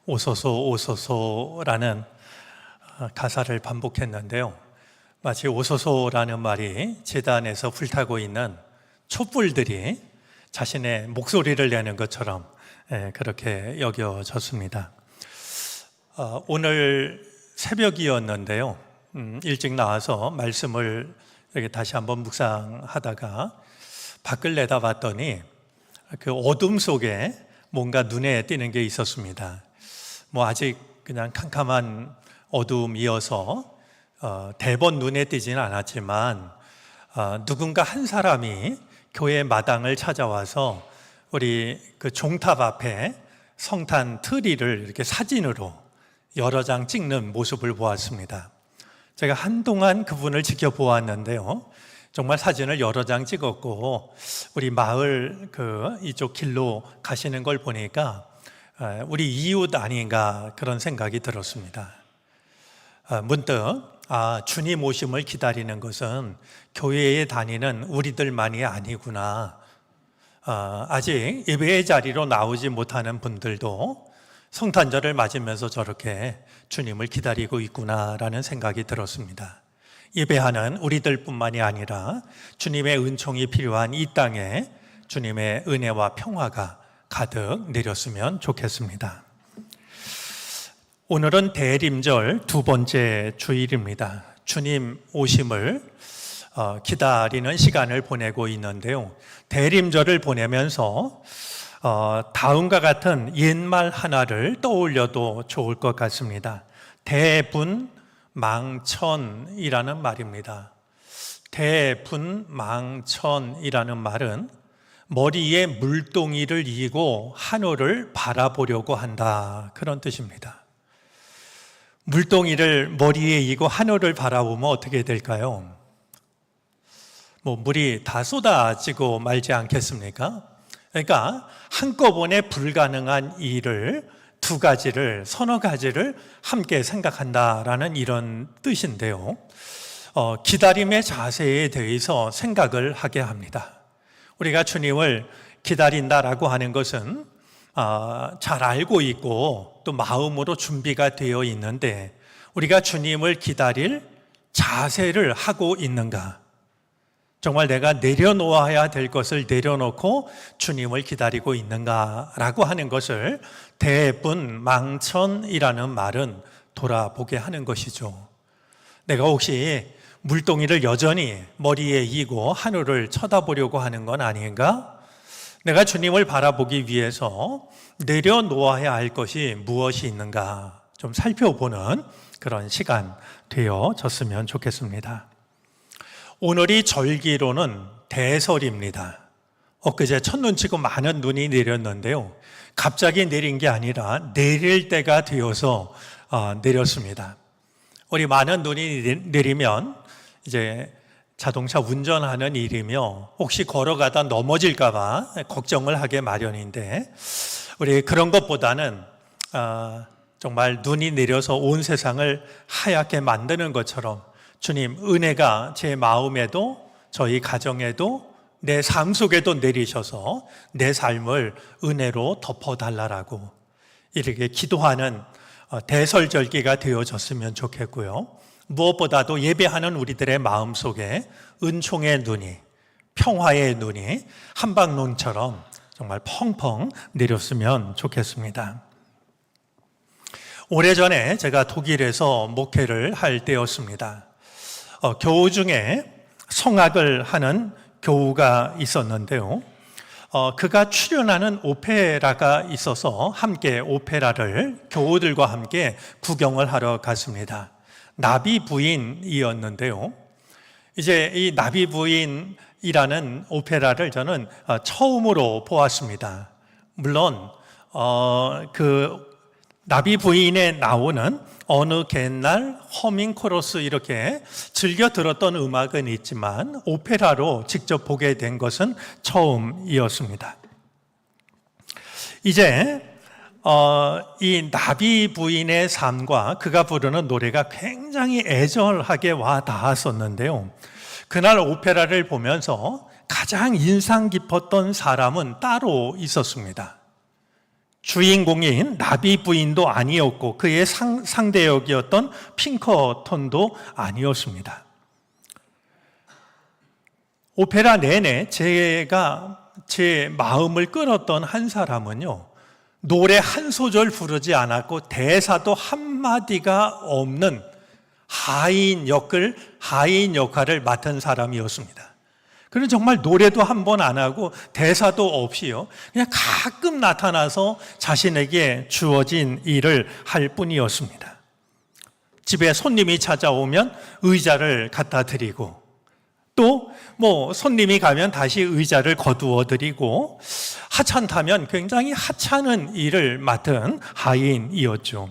오소서 오소서라는 가사를 반복했는데요. 마치 오소서라는 말이 제단에서 불타고 있는 촛불들이 자신의 목소리를 내는 것처럼 그렇게 여겨졌습니다. 오늘 새벽이었는데요. 일찍 나와서 말씀을 이렇게 다시 한번 묵상하다가 밖을 내다봤더니 그 어둠 속에 뭔가 눈에 띄는 게 있었습니다. 아직 그냥 캄캄한 어둠이어서 대번 눈에 띄지는 않았지만 누군가 한 사람이 교회 마당을 찾아와서 우리 그 종탑 앞에 성탄 트리를 이렇게 사진으로 여러 장 찍는 모습을 보았습니다. 제가 한동안 그분을 지켜보았는데요. 정말 사진을 여러 장 찍었고 우리 마을 이쪽 길로 가시는 걸 보니까 우리 이웃 아닌가 그런 생각이 들었습니다. 문득 주님 오심을 기다리는 것은 교회에 다니는 우리들만이 아니구나. 아직 예배의 자리로 나오지 못하는 분들도 성탄절을 맞으면서 저렇게 주님을 기다리고 있구나라는 생각이 들었습니다. 예배하는 우리들뿐만이 아니라 주님의 은총이 필요한 이 땅에 주님의 은혜와 평화가 가득 내렸으면 좋겠습니다. 오늘은 대림절 두 번째 주일입니다. 주님 오심을 기다리는 시간을 보내고 있는데요. 대림절을 보내면서 다음과 같은 옛말 하나를 떠올려도 좋을 것 같습니다. 대분망천이라는 말입니다. 대분망천이라는 말은 머리에 물동이를 이고 하늘을 바라보려고 한다, 그런 뜻입니다. 물동이를 머리에 이고 하늘을 바라보면 어떻게 될까요? 물이 다 쏟아지고 말지 않겠습니까? 그러니까 한꺼번에 불가능한 일을 두 가지를, 서너 가지를 함께 생각한다라는 이런 뜻인데요. 기다림의 자세에 대해서 생각을 하게 합니다. 우리가 주님을 기다린다라고 하는 것은 잘 알고 있고 또 마음으로 준비가 되어 있는데 우리가 주님을 기다릴 자세를 하고 있는가? 정말 내가 내려놓아야 될 것을 내려놓고 주님을 기다리고 있는가라고 하는 것을 대분망천이라는 말은 돌아보게 하는 것이죠. 내가 혹시 물동이를 여전히 머리에 이고 하늘을 쳐다보려고 하는 건 아닌가? 내가 주님을 바라보기 위해서 내려놓아야 할 것이 무엇이 있는가 좀 살펴보는 그런 시간 되어졌으면 좋겠습니다. 오늘이 절기로는 대설입니다. 엊그제 첫눈 치고 많은 눈이 내렸는데요. 갑자기 내린 게 아니라 내릴 때가 되어서 내렸습니다. 우리 많은 눈이 내리면 이제 자동차 운전하는 일이며 혹시 걸어가다 넘어질까 봐 걱정을 하게 마련인데 우리 그런 것보다는 정말 눈이 내려서 온 세상을 하얗게 만드는 것처럼 주님 은혜가 제 마음에도 저희 가정에도 내 삶 속에도 내리셔서 내 삶을 은혜로 덮어달라고 이렇게 기도하는 대설절기가 되어졌으면 좋겠고요. 무엇보다도 예배하는 우리들의 마음 속에 은총의 눈이, 평화의 눈이 한방눈처럼 정말 펑펑 내렸으면 좋겠습니다. 오래전에 제가 독일에서 목회를 할 때였습니다. 교우 중에 성악을 하는 교우가 있었는데요. 그가 출연하는 오페라가 있어서 함께 오페라를 교우들과 함께 구경을 하러 갔습니다. 나비 부인이었는데요. 이제 이 나비 부인이라는 오페라를 저는 처음으로 보았습니다. 물론 그 나비 부인에 나오는 어느 옛날 허밍 코러스 이렇게 즐겨 들었던 음악은 있지만 오페라로 직접 보게 된 것은 처음이었습니다. 이제 이 나비 부인의 삶과 그가 부르는 노래가 굉장히 애절하게 와 닿았었는데요. 그날 오페라를 보면서 가장 인상 깊었던 사람은 따로 있었습니다. 주인공인 나비 부인도 아니었고 그의 상대역이었던 핑커턴도 아니었습니다. 오페라 내내 제 마음을 끌었던 한 사람은요, 노래 한 소절 부르지 않았고 대사도 한마디가 없는 하인 역할을 맡은 사람이었습니다. 그는 정말 노래도 한 번 안 하고 대사도 없이요, 그냥 가끔 나타나서 자신에게 주어진 일을 할 뿐이었습니다. 집에 손님이 찾아오면 의자를 갖다 드리고, 또 손님이 가면 다시 의자를 거두어 드리고, 하찮다면 굉장히 하찮은 일을 맡은 하인이었죠.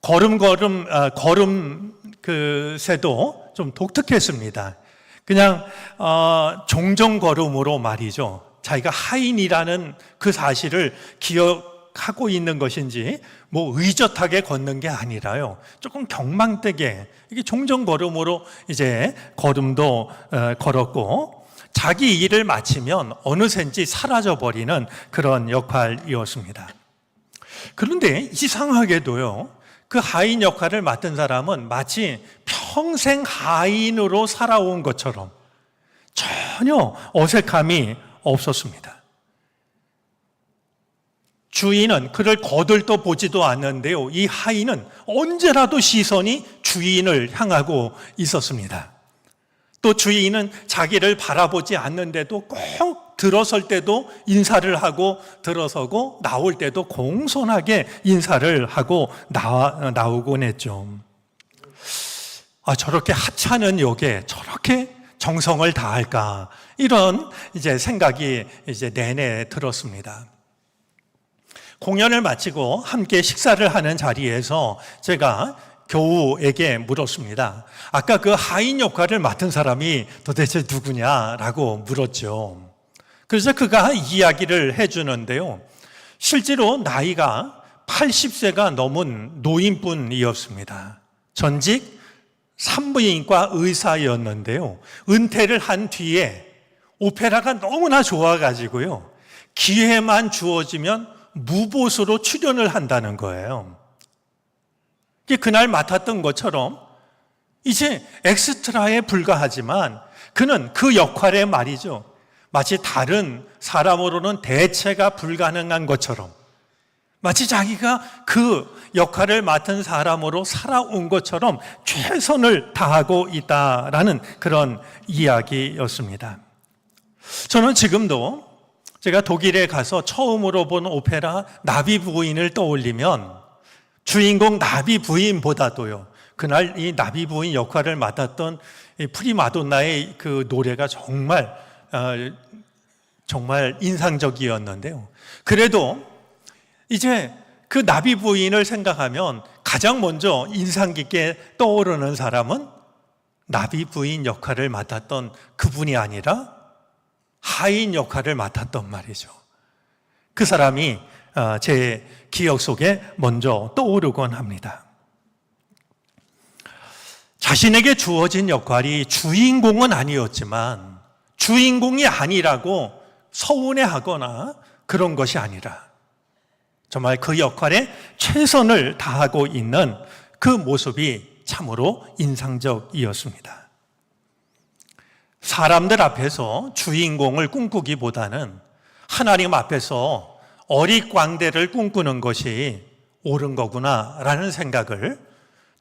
걸음 새도 좀 독특했습니다. 그냥 종종 걸음으로 말이죠. 자기가 하인이라는 그 사실을 기억하고 있는 것인지 의젓하게 걷는 게 아니라요, 조금 경망되게 이게 종종 걸음으로 이제 걸음도 걸었고, 자기 일을 마치면 어느샌지 사라져버리는 그런 역할이었습니다. 그런데 이상하게도요, 그 하인 역할을 맡은 사람은 마치 평생 하인으로 살아온 것처럼 전혀 어색함이 없었습니다. 주인은 그를 거들떠 보지도 않는데요, 이 하인은 언제라도 시선이 주인을 향하고 있었습니다. 또 주인은 자기를 바라보지 않는데도 꼭 들어설 때도 인사를 하고 들어서고, 나올 때도 공손하게 인사를 하고 나오곤 했죠. 저렇게 하찮은 역에 저렇게 정성을 다할까, 이런 이제 생각이 이제 내내 들었습니다. 공연을 마치고 함께 식사를 하는 자리에서 제가 교우에게 물었습니다. 아까 그 하인 역할을 맡은 사람이 도대체 누구냐라고 물었죠. 그래서 그가 이야기를 해주는데요, 실제로 나이가 80세가 넘은 노인분이었습니다. 전직 산부인과 의사였는데요, 은퇴를 한 뒤에 오페라가 너무나 좋아가지고요, 기회만 주어지면 무보수로 출연을 한다는 거예요. 그날 맡았던 것처럼 이제 엑스트라에 불과하지만 그는 그 역할에 말이죠, 마치 다른 사람으로는 대체가 불가능한 것처럼, 마치 자기가 그 역할을 맡은 사람으로 살아온 것처럼 최선을 다하고 있다라는 그런 이야기였습니다. 저는 지금도 제가 독일에 가서 처음으로 본 오페라 나비 부인을 떠올리면 주인공 나비 부인보다도요, 그날 이 나비 부인 역할을 맡았던 이 프리마돈나의 그 노래가 정말 인상적이었는데요. 그래도 이제 그 나비 부인을 생각하면 가장 먼저 인상 깊게 떠오르는 사람은 나비 부인 역할을 맡았던 그분이 아니라 하인 역할을 맡았던 말이죠. 그 사람이 제 기억 속에 먼저 떠오르곤 합니다. 자신에게 주어진 역할이 주인공은 아니었지만 주인공이 아니라고 서운해하거나 그런 것이 아니라 정말 그 역할에 최선을 다하고 있는 그 모습이 참으로 인상적이었습니다. 사람들 앞에서 주인공을 꿈꾸기보다는 하나님 앞에서 어릿광대를 꿈꾸는 것이 옳은 거구나라는 생각을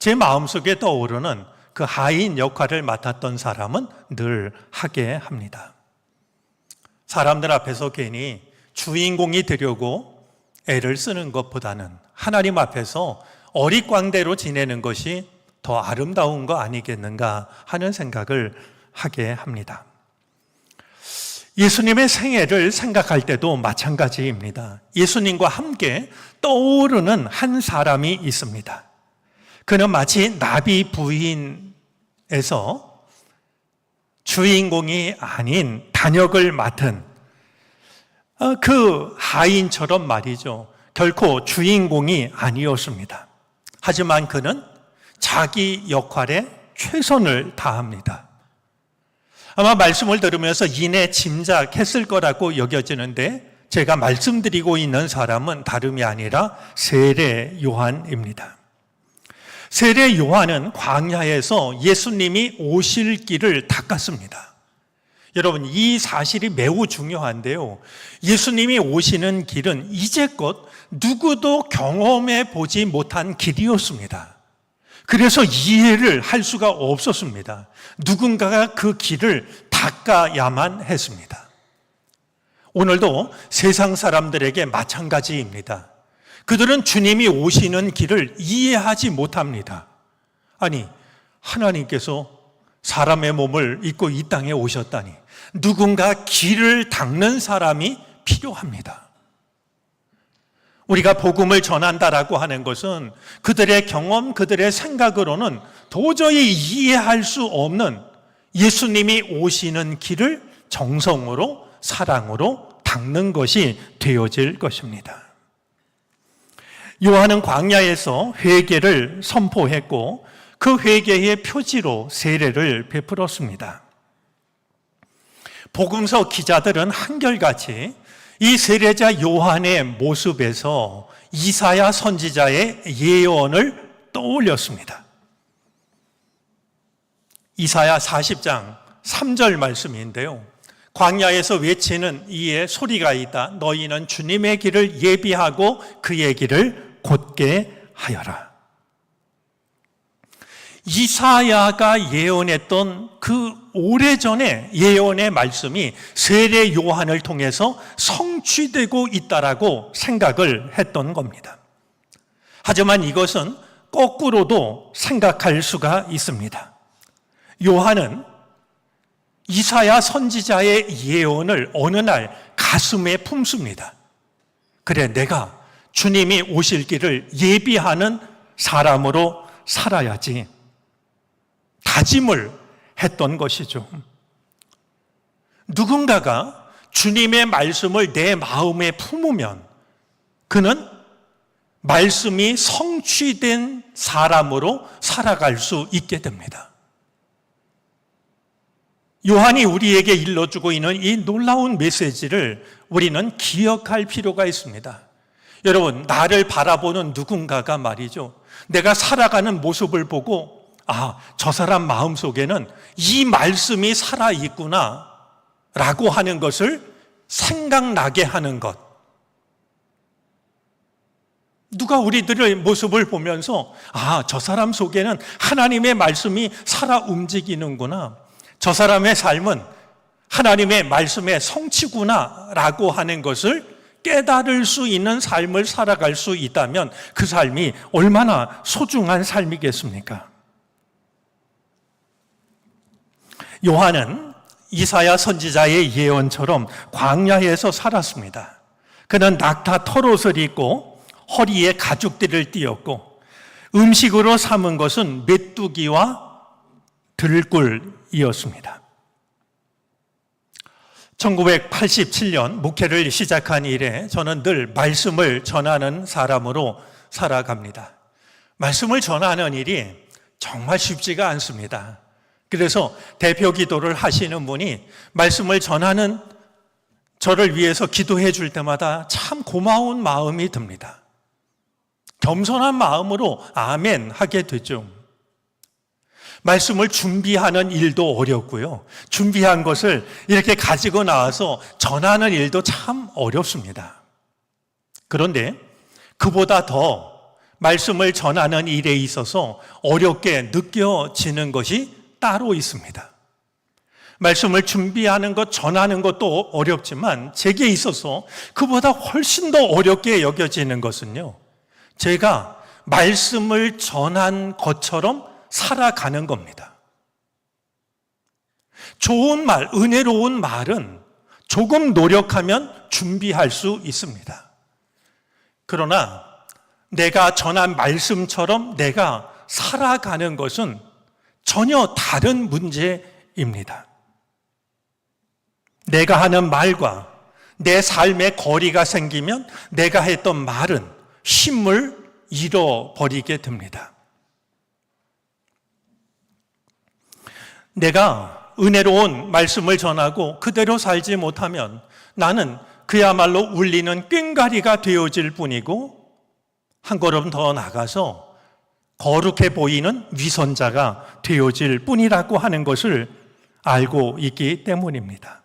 제 마음속에 떠오르는 그 하인 역할을 맡았던 사람은 늘 하게 합니다. 사람들 앞에서 괜히 주인공이 되려고 애를 쓰는 것보다는 하나님 앞에서 어릿광대로 지내는 것이 더 아름다운 거 아니겠는가 하는 생각을 하게 합니다. 예수님의 생애를 생각할 때도 마찬가지입니다. 예수님과 함께 떠오르는 한 사람이 있습니다. 그는 마치 나비 부인에서 주인공이 아닌 단역을 맡은 그 하인처럼 말이죠. 결코 주인공이 아니었습니다. 하지만 그는 자기 역할에 최선을 다합니다. 아마 말씀을 들으면서 이내 짐작했을 거라고 여겨지는데 제가 말씀드리고 있는 사람은 다름이 아니라 세례 요한입니다. 세례 요한은 광야에서 예수님이 오실 길을 닦았습니다. 여러분, 이 사실이 매우 중요한데요. 예수님이 오시는 길은 이제껏 누구도 경험해 보지 못한 길이었습니다. 그래서 이해를 할 수가 없었습니다. 누군가가 그 길을 닦아야만 했습니다. 오늘도 세상 사람들에게 마찬가지입니다. 그들은 주님이 오시는 길을 이해하지 못합니다. 아니, 하나님께서 사람의 몸을 입고 이 땅에 오셨다니 누군가 길을 닦는 사람이 필요합니다. 우리가 복음을 전한다라고 하는 것은 그들의 경험, 그들의 생각으로는 도저히 이해할 수 없는 예수님이 오시는 길을 정성으로, 사랑으로 닦는 것이 되어질 것입니다. 요한은 광야에서 회개를 선포했고 그 회개의 표지로 세례를 베풀었습니다. 복음서 기자들은 한결같이 이 세례자 요한의 모습에서 이사야 선지자의 예언을 떠올렸습니다. 이사야 40장 3절 말씀인데요. 광야에서 외치는 이의 소리가 있다. 너희는 주님의 길을 예비하고 그의 길을 곧게 하여라. 이사야가 예언했던 그 오래전의 예언의 말씀이 세례 요한을 통해서 성취되고 있다라고 생각을 했던 겁니다. 하지만 이것은 거꾸로도 생각할 수가 있습니다. 요한은 이사야 선지자의 예언을 어느 날 가슴에 품습니다. 그래, 내가 주님이 오실 길을 예비하는 사람으로 살아야지. 다짐을 했던 것이죠. 누군가가 주님의 말씀을 내 마음에 품으면 그는 말씀이 성취된 사람으로 살아갈 수 있게 됩니다. 요한이 우리에게 일러주고 있는 이 놀라운 메시지를 우리는 기억할 필요가 있습니다. 여러분, 나를 바라보는 누군가가 말이죠. 내가 살아가는 모습을 보고 저 사람 마음속에는 이 말씀이 살아있구나 라고 하는 것을 생각나게 하는 것. 누가 우리들의 모습을 보면서 저 사람 속에는 하나님의 말씀이 살아 움직이는구나. 저 사람의 삶은 하나님의 말씀의 성취구나 라고 하는 것을 깨달을 수 있는 삶을 살아갈 수 있다면 그 삶이 얼마나 소중한 삶이겠습니까? 요한은 이사야 선지자의 예언처럼 광야에서 살았습니다. 그는 낙타 털옷을 입고 허리에 가죽띠를 띠었고 음식으로 삼은 것은 메뚜기와 들꿀이었습니다. 1987년 목회를 시작한 이래 저는 늘 말씀을 전하는 사람으로 살아갑니다. 말씀을 전하는 일이 정말 쉽지가 않습니다. 그래서 대표 기도를 하시는 분이 말씀을 전하는 저를 위해서 기도해 줄 때마다 참 고마운 마음이 듭니다. 겸손한 마음으로 아멘 하게 되죠. 말씀을 준비하는 일도 어렵고요. 준비한 것을 이렇게 가지고 나와서 전하는 일도 참 어렵습니다. 그런데 그보다 더 말씀을 전하는 일에 있어서 어렵게 느껴지는 것이 따로 있습니다. 말씀을 준비하는 것, 전하는 것도 어렵지만 제게 있어서 그보다 훨씬 더 어렵게 여겨지는 것은요, 제가 말씀을 전한 것처럼 살아가는 겁니다. 좋은 말, 은혜로운 말은 조금 노력하면 준비할 수 있습니다. 그러나 내가 전한 말씀처럼 내가 살아가는 것은 전혀 다른 문제입니다. 내가 하는 말과 내 삶의 거리가 생기면 내가 했던 말은 힘을 잃어버리게 됩니다. 내가 은혜로운 말씀을 전하고 그대로 살지 못하면 나는 그야말로 울리는 꽹과리가 되어질 뿐이고, 한 걸음 더 나가서 거룩해 보이는 위선자가 되어질 뿐이라고 하는 것을 알고 있기 때문입니다.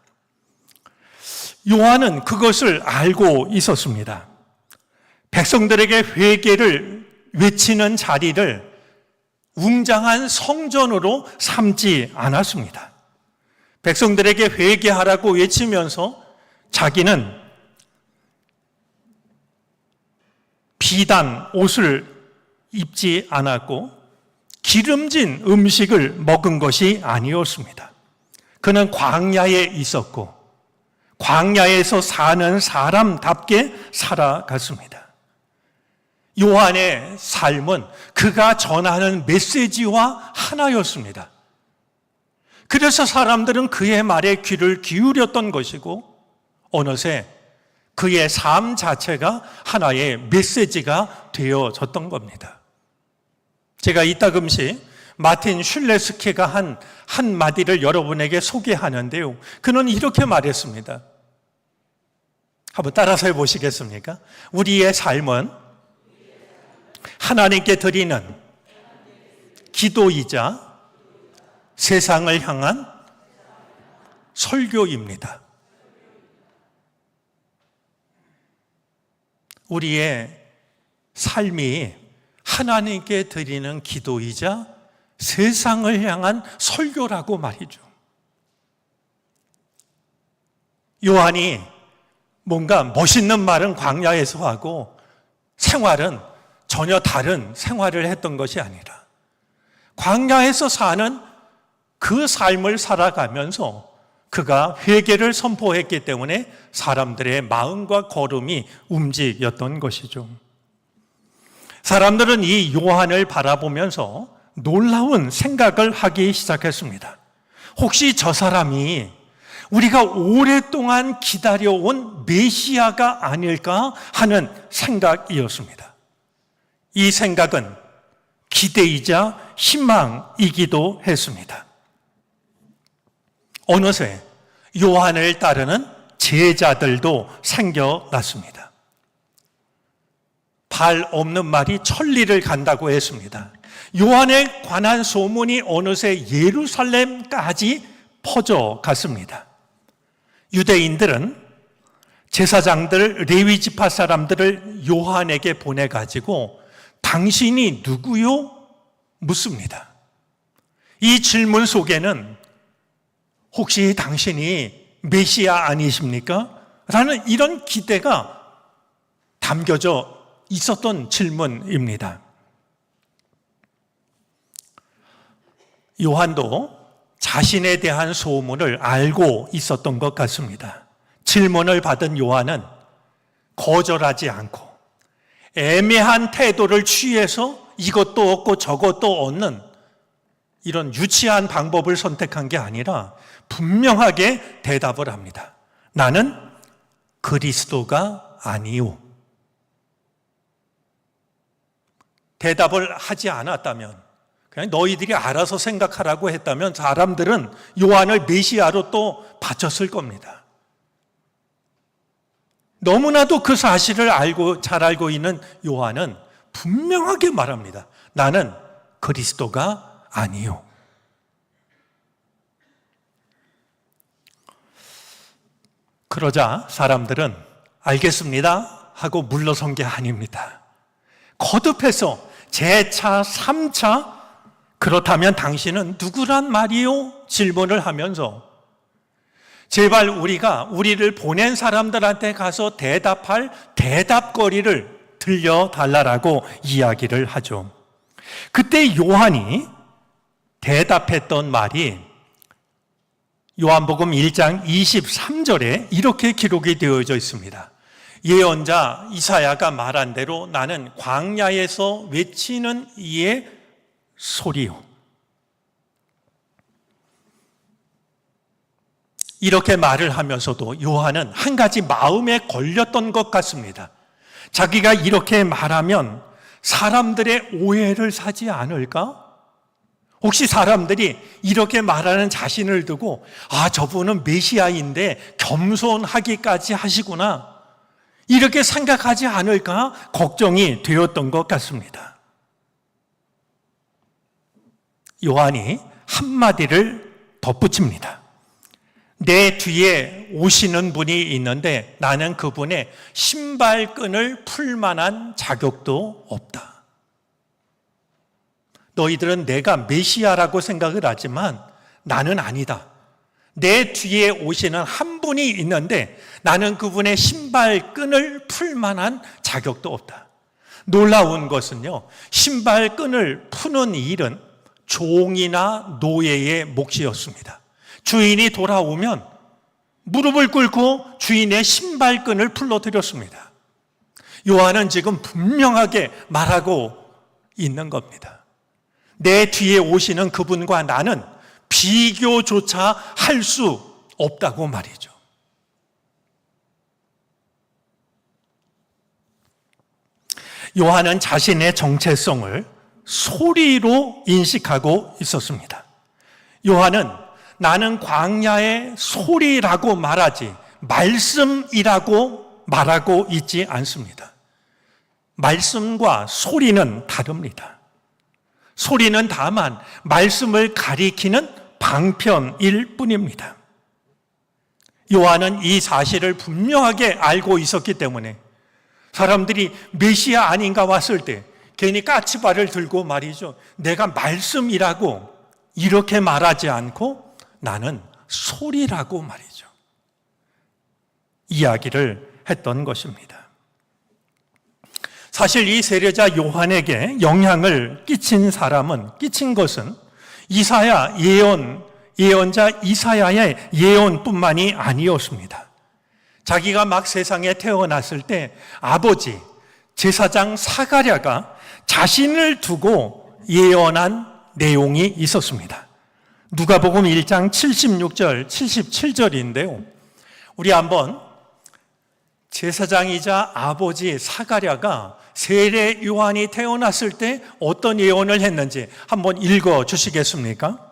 요한은 그것을 알고 있었습니다. 백성들에게 회개를 외치는 자리를 웅장한 성전으로 삼지 않았습니다. 백성들에게 회개하라고 외치면서 자기는 비단 옷을 입지 않았고 기름진 음식을 먹은 것이 아니었습니다. 그는 광야에 있었고 광야에서 사는 사람답게 살아갔습니다. 요한의 삶은 그가 전하는 메시지와 하나였습니다. 그래서 사람들은 그의 말에 귀를 기울였던 것이고 어느새 그의 삶 자체가 하나의 메시지가 되어졌던 겁니다. 제가 이따금씩 마틴 슐레스케가 한 한마디를 여러분에게 소개하는데요. 그는 이렇게 말했습니다. 한번 따라서 해보시겠습니까? 우리의 삶은 하나님께 드리는 기도이자 세상을 향한 설교입니다. 우리의 삶이 하나님께 드리는 기도이자 세상을 향한 설교라고 말이죠. 요한이 뭔가 멋있는 말은 광야에서 하고 생활은 전혀 다른 생활을 했던 것이 아니라 광야에서 사는 그 삶을 살아가면서 그가 회개를 선포했기 때문에 사람들의 마음과 걸음이 움직였던 것이죠. 사람들은 이 요한을 바라보면서 놀라운 생각을 하기 시작했습니다. 혹시 저 사람이 우리가 오랫동안 기다려온 메시아가 아닐까 하는 생각이었습니다. 이 생각은 기대이자 희망이기도 했습니다. 어느새 요한을 따르는 제자들도 생겨났습니다. 발 없는 말이 천리를 간다고 했습니다. 요한에 관한 소문이 어느새 예루살렘까지 퍼져갔습니다. 유대인들은 제사장들, 레위 지파 사람들을 요한에게 보내가지고 당신이 누구요? 묻습니다. 이 질문 속에는 혹시 당신이 메시아 아니십니까? 라는 이런 기대가 담겨져 있었던 질문입니다. 요한도 자신에 대한 소문을 알고 있었던 것 같습니다. 질문을 받은 요한은 거절하지 않고 애매한 태도를 취해서 이것도 얻고 저것도 얻는 이런 유치한 방법을 선택한 게 아니라 분명하게 대답을 합니다. 나는 그리스도가 아니오. 대답을 하지 않았다면, 그냥 너희들이 알아서 생각하라고 했다면 사람들은 요한을 메시아로 또 바쳤을 겁니다. 너무나도 그 사실을 잘 알고 있는 요한은 분명하게 말합니다. 나는 그리스도가 아니요. 그러자 사람들은 알겠습니다 하고 물러선 게 아닙니다. 거듭해서 재차 3차 그렇다면 당신은 누구란 말이요? 질문을 하면서 제발 우리를 보낸 사람들한테 가서 대답할 대답거리를 들려달라고 이야기를 하죠. 그때 요한이 대답했던 말이 요한복음 1장 23절에 이렇게 기록이 되어져 있습니다. 예언자 이사야가 말한 대로 나는 광야에서 외치는 이의 소리요. 이렇게 말을 하면서도 요한은 한 가지 마음에 걸렸던 것 같습니다. 자기가 이렇게 말하면 사람들의 오해를 사지 않을까? 혹시 사람들이 이렇게 말하는 자신을 두고 저분은 메시아인데 겸손하기까지 하시구나, 이렇게 생각하지 않을까 걱정이 되었던 것 같습니다. 요한이 한마디를 덧붙입니다. 내 뒤에 오시는 분이 있는데 나는 그분의 신발끈을 풀 만한 자격도 없다. 너희들은 내가 메시아라고 생각을 하지만 나는 아니다. 내 뒤에 오시는 한 분이 있는데 나는 그분의 신발끈을 풀 만한 자격도 없다. 놀라운 것은요, 신발끈을 푸는 일은 종이나 노예의 몫이었습니다. 주인이 돌아오면 무릎을 꿇고 주인의 신발끈을 풀어드렸습니다. 요한은 지금 분명하게 말하고 있는 겁니다. 내 뒤에 오시는 그분과 나는 비교조차 할 수 없다고 말이죠. 요한은 자신의 정체성을 소리로 인식하고 있었습니다. 요한은 나는 광야의 소리라고 말하지 말씀이라고 말하고 있지 않습니다. 말씀과 소리는 다릅니다. 소리는 다만 말씀을 가리키는 방편일 뿐입니다. 요한은 이 사실을 분명하게 알고 있었기 때문에 사람들이 메시아 아닌가 왔을 때 괜히 까치발을 들고 말이죠, 내가 말씀이라고 이렇게 말하지 않고 나는 소리라고 말이죠, 이야기를 했던 것입니다. 사실 이 세례자 요한에게 영향을 끼친 것은 이사야 예언자 이사야의 예언뿐만이 아니었습니다. 자기가 막 세상에 태어났을 때 아버지 제사장 사가랴가 자신을 두고 예언한 내용이 있었습니다. 누가복음 1장 76절 77절인데요. 우리 한번 제사장이자 아버지 사가랴가 세례 요한이 태어났을 때 어떤 예언을 했는지 한번 읽어 주시겠습니까?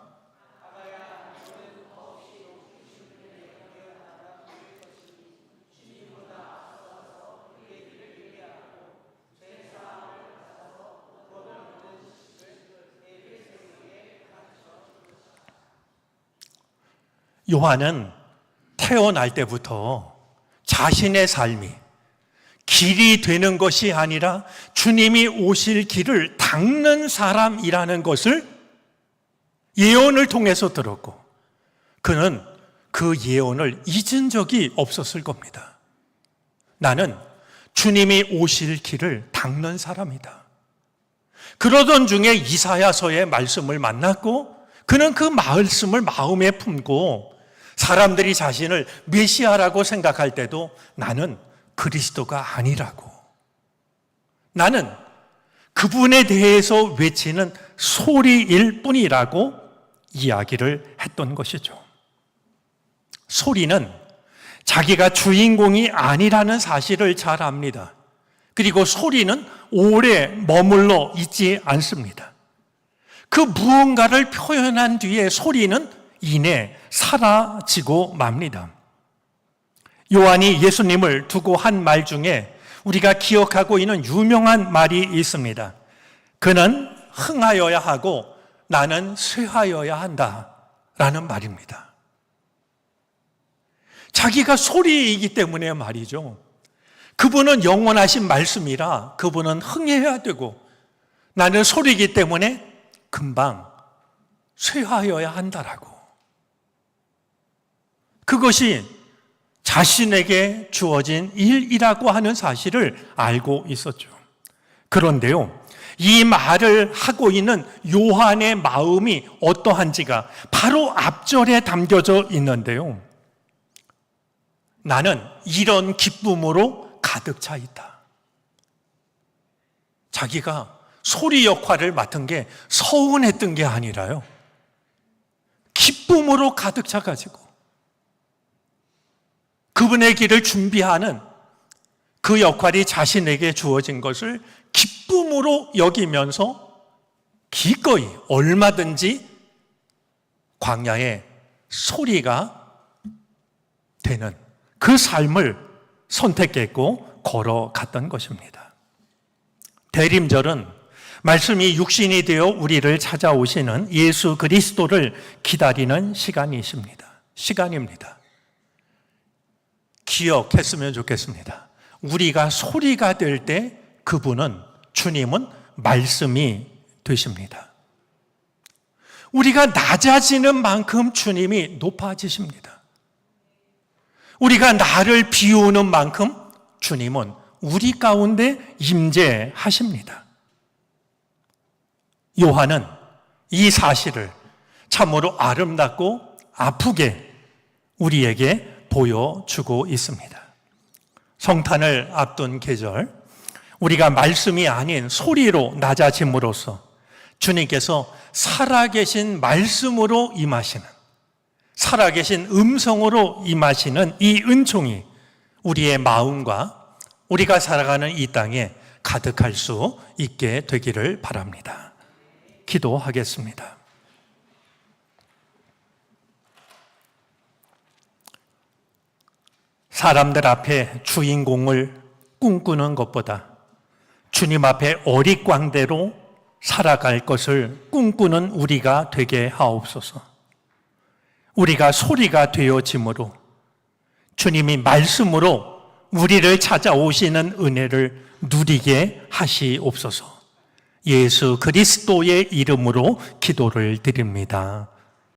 요한은 태어날 때부터 자신의 삶이 길이 되는 것이 아니라 주님이 오실 길을 닦는 사람이라는 것을 예언을 통해서 들었고, 그는 그 예언을 잊은 적이 없었을 겁니다. 나는 주님이 오실 길을 닦는 사람이다. 그러던 중에 이사야서의 말씀을 만났고, 그는 그 말씀을 마음에 품고 사람들이 자신을 메시아라고 생각할 때도 나는 그리스도가 아니라고, 나는 그분에 대해서 외치는 소리일 뿐이라고 이야기를 했던 것이죠. 소리는 자기가 주인공이 아니라는 사실을 잘 압니다. 그리고 소리는 오래 머물러 있지 않습니다. 그 무언가를 표현한 뒤에 소리는 이내 사라지고 맙니다. 요한이 예수님을 두고 한 말 중에 우리가 기억하고 있는 유명한 말이 있습니다. 그는 흥하여야 하고 나는 쇠하여야 한다 라는 말입니다. 자기가 소리이기 때문에 말이죠, 그분은 영원하신 말씀이라 그분은 흥해야 되고 나는 소리이기 때문에 금방 쇠하여야 한다라고, 그것이 자신에게 주어진 일이라고 하는 사실을 알고 있었죠. 그런데요, 이 말을 하고 있는 요한의 마음이 어떠한지가 바로 앞절에 담겨져 있는데요. 나는 이런 기쁨으로 가득 차 있다. 자기가 소리 역할을 맡은 게 서운했던 게 아니라요, 기쁨으로 가득 차가지고 그분의 길을 준비하는 그 역할이 자신에게 주어진 것을 기쁨으로 여기면서 기꺼이 얼마든지 광야의 소리가 되는 그 삶을 선택했고 걸어갔던 것입니다. 대림절은 말씀이 육신이 되어 우리를 찾아오시는 예수 그리스도를 기다리는 시간입니다. 기억했으면 좋겠습니다. 우리가 소리가 될 때 그분은, 주님은 말씀이 되십니다. 우리가 낮아지는 만큼 주님이 높아지십니다. 우리가 나를 비우는 만큼 주님은 우리 가운데 임재하십니다. 요한은 이 사실을 참으로 아름답고 아프게 우리에게 보여주고 있습니다. 성탄을 앞둔 계절, 우리가 말씀이 아닌 소리로 낮아짐으로써 주님께서 살아계신 말씀으로 임하시는, 살아계신 음성으로 임하시는 이 은총이 우리의 마음과 우리가 살아가는 이 땅에 가득할 수 있게 되기를 바랍니다. 기도하겠습니다. 사람들 앞에 주인공을 꿈꾸는 것보다 주님 앞에 어릿광대로 살아갈 것을 꿈꾸는 우리가 되게 하옵소서. 우리가 소리가 되어짐으로 주님이 말씀으로 우리를 찾아오시는 은혜를 누리게 하시옵소서. 예수 그리스도의 이름으로 기도를 드립니다.